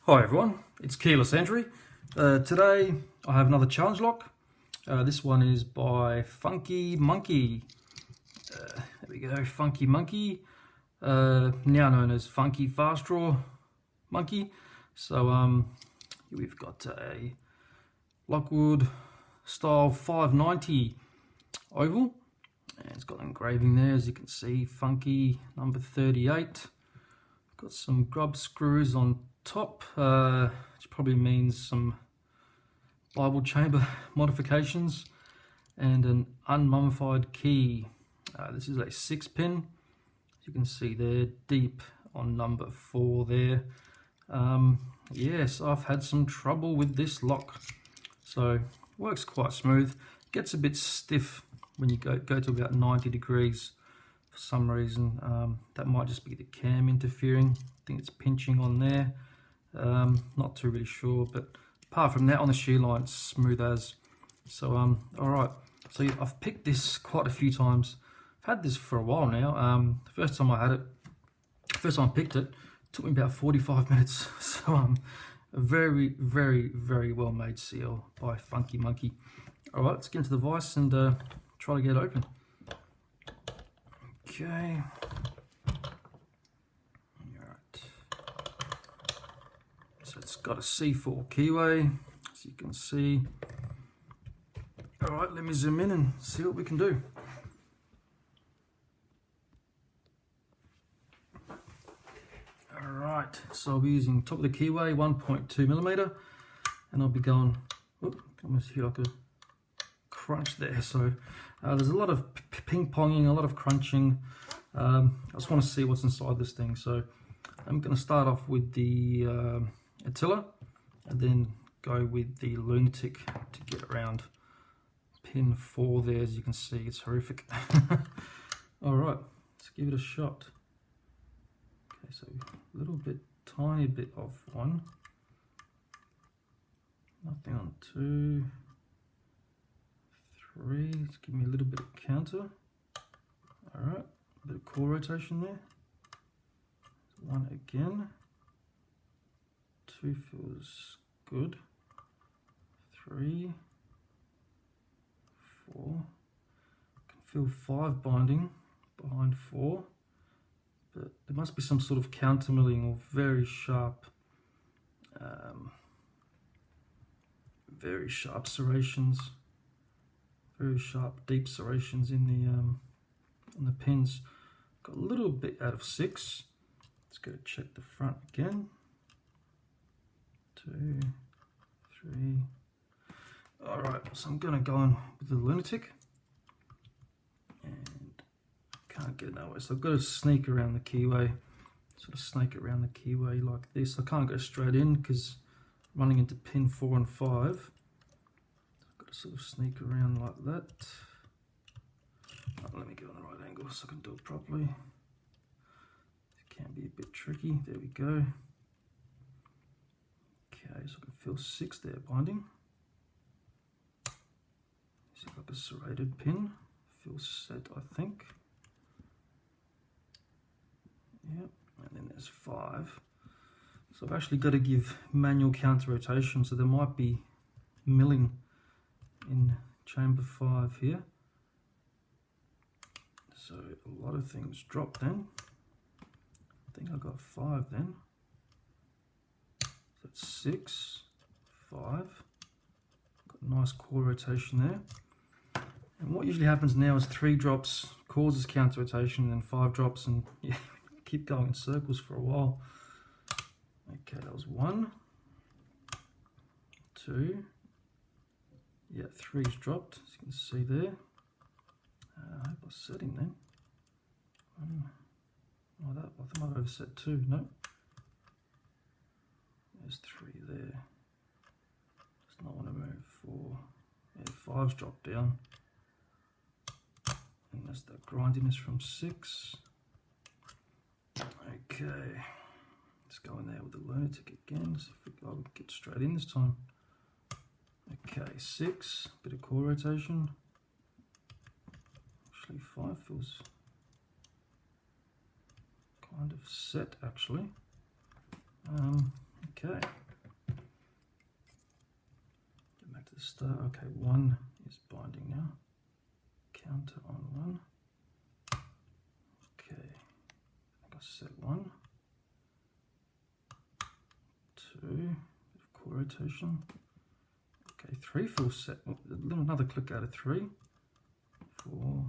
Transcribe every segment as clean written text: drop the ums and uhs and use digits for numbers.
Hi everyone, it's Keyless Entry. Today I have another challenge lock. This one is by FunKey MonKey. There we go, FunKey MonKey, now known as FunKey Fast Draw MonKey. So we've got a Lockwood style 590 oval, and it's got an engraving there, as you can see, FunKey number 38. Got some grub screws on top, which probably means some Bible chamber modifications, and an unmummified key. This is a 6-pin, as you can see there, deep on number 4 there. Yes, I've had some trouble with this lock, so works quite smooth. Gets a bit stiff when you go to about 90 degrees for some reason. That might just be the cam interfering. I think it's pinching on there. Not too really sure, but apart from that, on the shear line, it's smooth as. So all right, so yeah, I've picked this quite a few times. I've had this for a while now. The first time I picked it, took me about 45 minutes. So a very well made seal by FunKey MonKey. All right, let's get into the vise and try to get it open. Okay. It's got a C4 keyway, as you can see. Alright, let me zoom in and see what we can do. Alright, so I'll be using top of the keyway, 1.2mm, and I'll be going, almost hear like a crunch there. So there's a lot of ping-ponging, a lot of crunching. I just want to see what's inside this thing. So I'm going to start off with the Attila, and then go with the lunatic to get around pin 4 there. As you can see, it's horrific. Alright, let's give it a shot. Okay, so a little bit, tiny bit of 1, nothing on 2, 3, let's give me a little bit of counter. Alright, a bit of core rotation there. 1 again. 2 feels good. 3, 4. Can feel 5 binding behind 4, but there must be some sort of counter milling or very sharp serrations, very sharp deep serrations in the pins. Got a little bit out of 6. Let's go check the front again. 2, 3. All right, so I'm gonna go in with the lunatic, and can't get nowhere. So I've got to sneak around the keyway, sort of snake around the keyway like this. I can't go straight in because I'm running into pin 4 and 5. I've got to sort of sneak around like that. Oh, let me get on the right angle so I can do it properly. It can be a bit tricky. There we go. Okay, so I can feel 6 there binding. See like a serrated pin. Feels set, I think. Yep, and then there's 5. So I've actually got to give manual counter rotation, so there might be milling in chamber 5 here. So a lot of things drop then. I think I got 5 then. That's 6, 5. Got a nice core rotation there. And what usually happens now is 3 drops causes counter rotation, and then 5 drops, and yeah, keep going in circles for a while. Okay, that was 1, 2. Yeah, 3's dropped, as you can see there. I hope I set him then. Oh, I think I've overset 2. No. There's 3 there. Does not want to move 4. Yeah, 5's dropped down. And that's that grindiness from 6. Okay. Let's go in there with the lunatic again. See if I would get straight in this time. Okay, 6. Bit of core rotation. Actually, 5 feels kind of set actually. Okay. just, okay, one is binding now. Counter on one. Okay, I think I set one. Two, bit of core rotation. Okay, three feels set. Another click out of three. Four.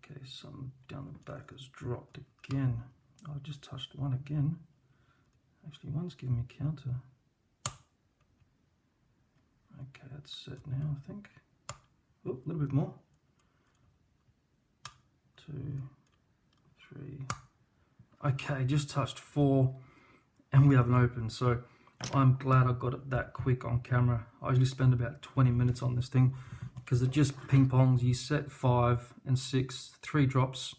Okay, something down the back has dropped again. I just touched one again. Actually, one's giving me counter. Okay, that's set now, I think. Oh, a little bit more. Two, three. Okay, just touched four, and we haven't opened. So I'm glad I got it that quick on camera. I usually spend about 20 minutes on this thing because it just ping pongs. You set 5 and 6, 3 drops,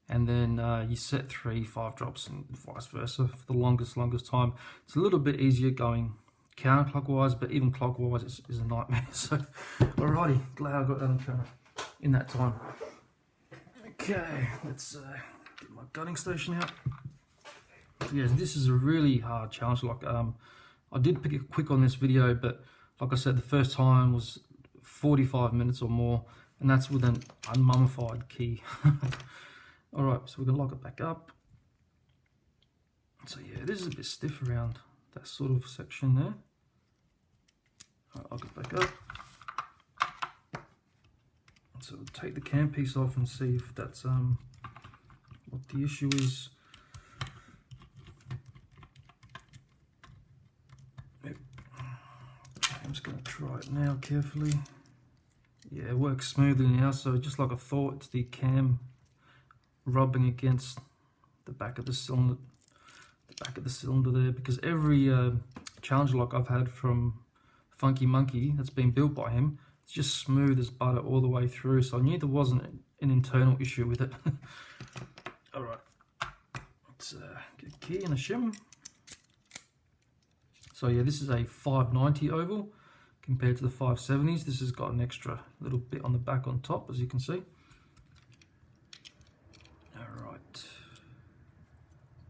and then you set 3, 5 drops, and vice versa for the longest time. It's a little bit easier going counterclockwise, but even clockwise is a nightmare. So alrighty, glad I got that on camera in that time. Okay, let's get my gunning station out. Yes, this is a really hard challenge lock. I did pick it quick on this video, but like I said, the first time was 45 minutes or more, and that's with an unmummified key. Alright, so we're going to lock it back up. So yeah, this is a bit stiff around that sort of section there. I'll lock it back up. So we'll take the cam piece off and see if that's what the issue is. I'm just going to try it now carefully. Yeah, it works smoothly now, so just like I thought, it's the cam rubbing against the back of the cylinder, there, because every challenge lock I've had from FunKey MonKey that's been built by him, it's just smooth as butter all the way through, so I knew there wasn't an internal issue with it. Alright, let's get a key and a shim. So yeah, this is a 590 oval compared to the 570s. This has got an extra little bit on the back on top, as you can see. Alright,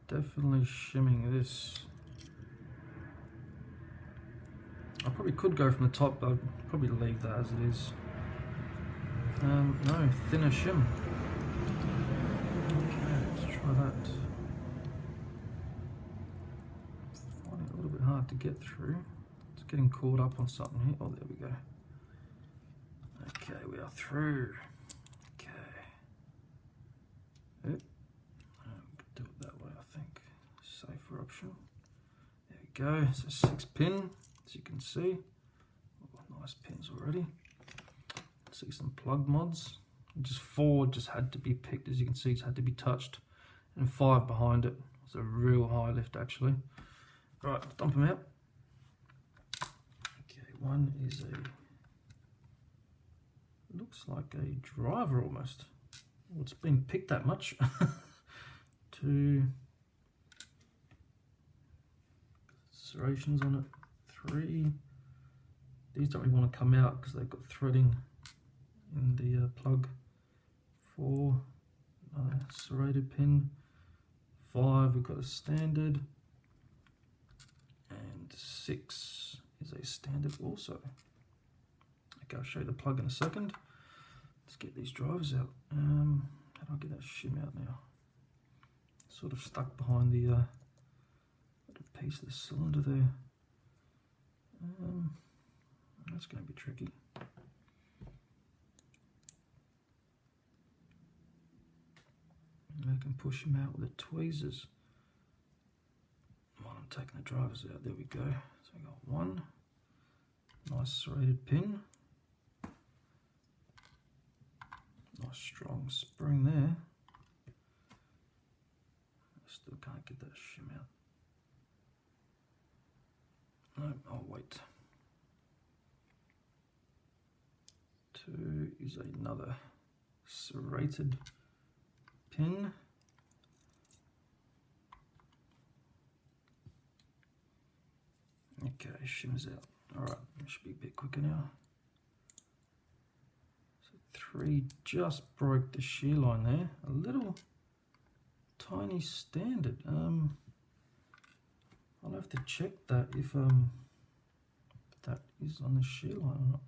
definitely shimming this. I probably could go from the top, but I'd probably leave that as it is. No, thinner shim. Okay, let's try that. Finding it a little bit hard to get through. It's getting caught up on something here. Oh, there we go. Okay, we are through. Okay. Yep. Do it that way, I think. Safer option. There we go. It's a 6 pin, as you can see. Oh, nice pins already. See some plug mods. Just 4 just had to be picked, as you can see, it's had to be touched. And 5 behind it. It's a real high lift, actually. Right, let's dump them out. Okay, one is looks like a driver almost. Well, it's been picked that much. 2 serrations on it. 3. These don't really want to come out because they've got threading in the plug. 4, another serrated pin. 5, we've got a standard. And 6 is a standard also. Okay, I'll show you the plug in a second. Let's get these drivers out. How do I get that shim out now? Sort of stuck behind the little piece of the cylinder there. That's going to be tricky. I can push them out with the tweezers. While I'm taking the drivers out, there we go. So I got one nice serrated pin. Nice strong spring there. I still can't get that shim out. No, I'll wait. 2 is another serrated pin. Okay, shim's out. Alright, it should be a bit quicker now. So 3 just broke the shear line there. A little tiny standard. I'll have to check that if that is on the shear line or not.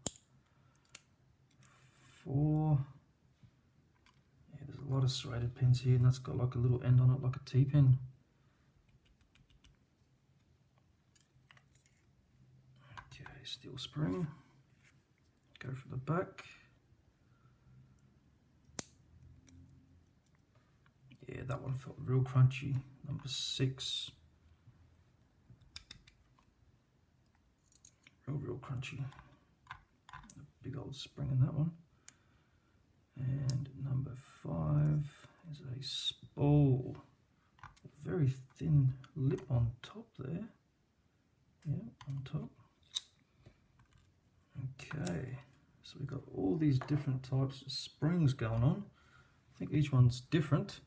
4. Yeah, there's a lot of serrated pins here, and that's got like a little end on it, like a T-pin. Okay, steel spring. Go for the back. Yeah, that one felt real crunchy. Number 6. Real crunchy. A big old spring in that one. And number 5 is a spool. A very thin lip on top there. Yeah, on top. Okay, so we've got all these different types of springs going on. I think each one's different.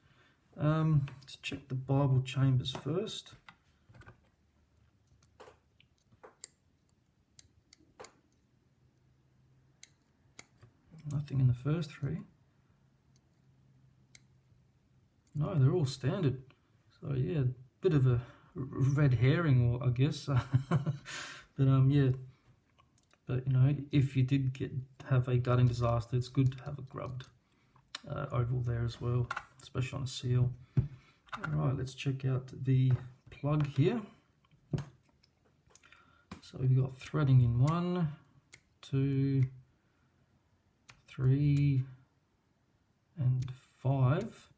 Let's check the Bible chambers first. Nothing in the first 3. No, they're all standard. So yeah, bit of a red herring, or I guess. But yeah. But you know, if you did have a gutting disaster, it's good to have a grubbed oval there as well, especially on a seal. Alright, let's check out the plug here. So we've got threading in 1, 2, 3, and 5.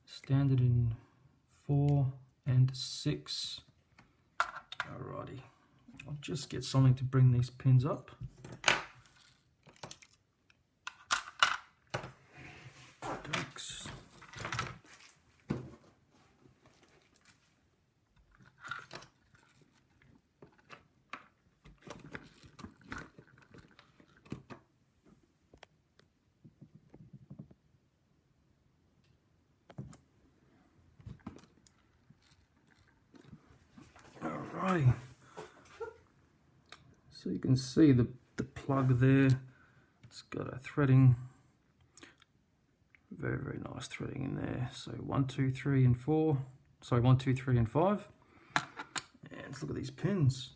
Standard in 4 and 6. Alrighty, I'll just get something to bring these pins up. Ducks. Alrighty, so you can see the plug there. It's got a threading, very nice threading in there. So 1, 2, 3, and 4. Sorry, 1, 2, 3, and 5. And let's look at these pins.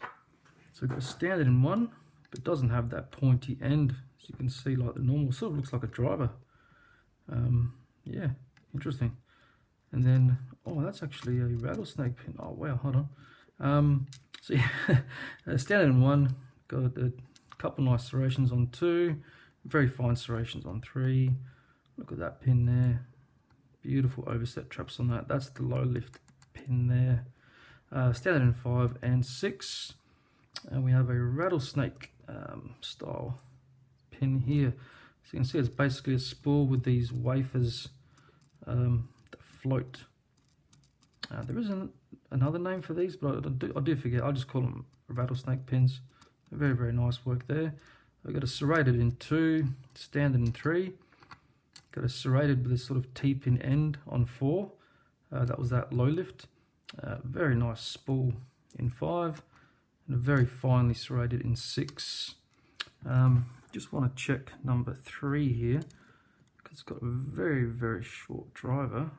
So we've got a standard in 1, but doesn't have that pointy end, as you can see, like the normal. Sort of looks like a driver. Yeah, interesting. And then, oh, that's actually a rattlesnake pin. Oh wow, hold on. So yeah, standard in 1, got a couple nice serrations on 2, very fine serrations on 3. Look at that pin there, beautiful overset traps on that. That's the low lift pin there. Standard in 5 and 6, and we have a rattlesnake style pin here. So you can see it's basically a spool with these wafers that float. There isn't another name for these, but I do forget. I just call them rattlesnake pins. Very nice work there. I've got a serrated in 2, standard in 3. Got a serrated with this sort of T-pin end on 4. That was that low lift. Very nice spool in 5, and a very finely serrated in 6. Just want to check number 3 here, because it's got a very short driver.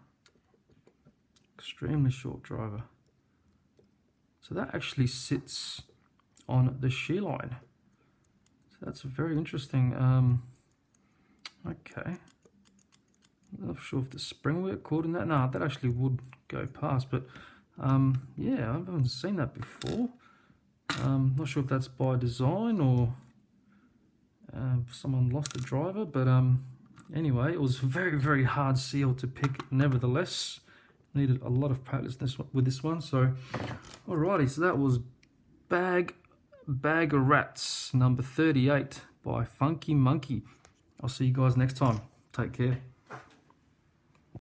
Extremely short driver. So that actually sits on the shear line. So that's very interesting. Okay. I'm not sure if the spring work caught in that. No, that actually would go past, but yeah, I haven't seen that before. Not sure if that's by design or someone lost the driver, but anyway, it was a very hard seal to pick nevertheless. Needed a lot of practice with this one. So alrighty, so that was Bag of Rats number 38 by FunKey MonKey. I'll see you guys next time. Take care.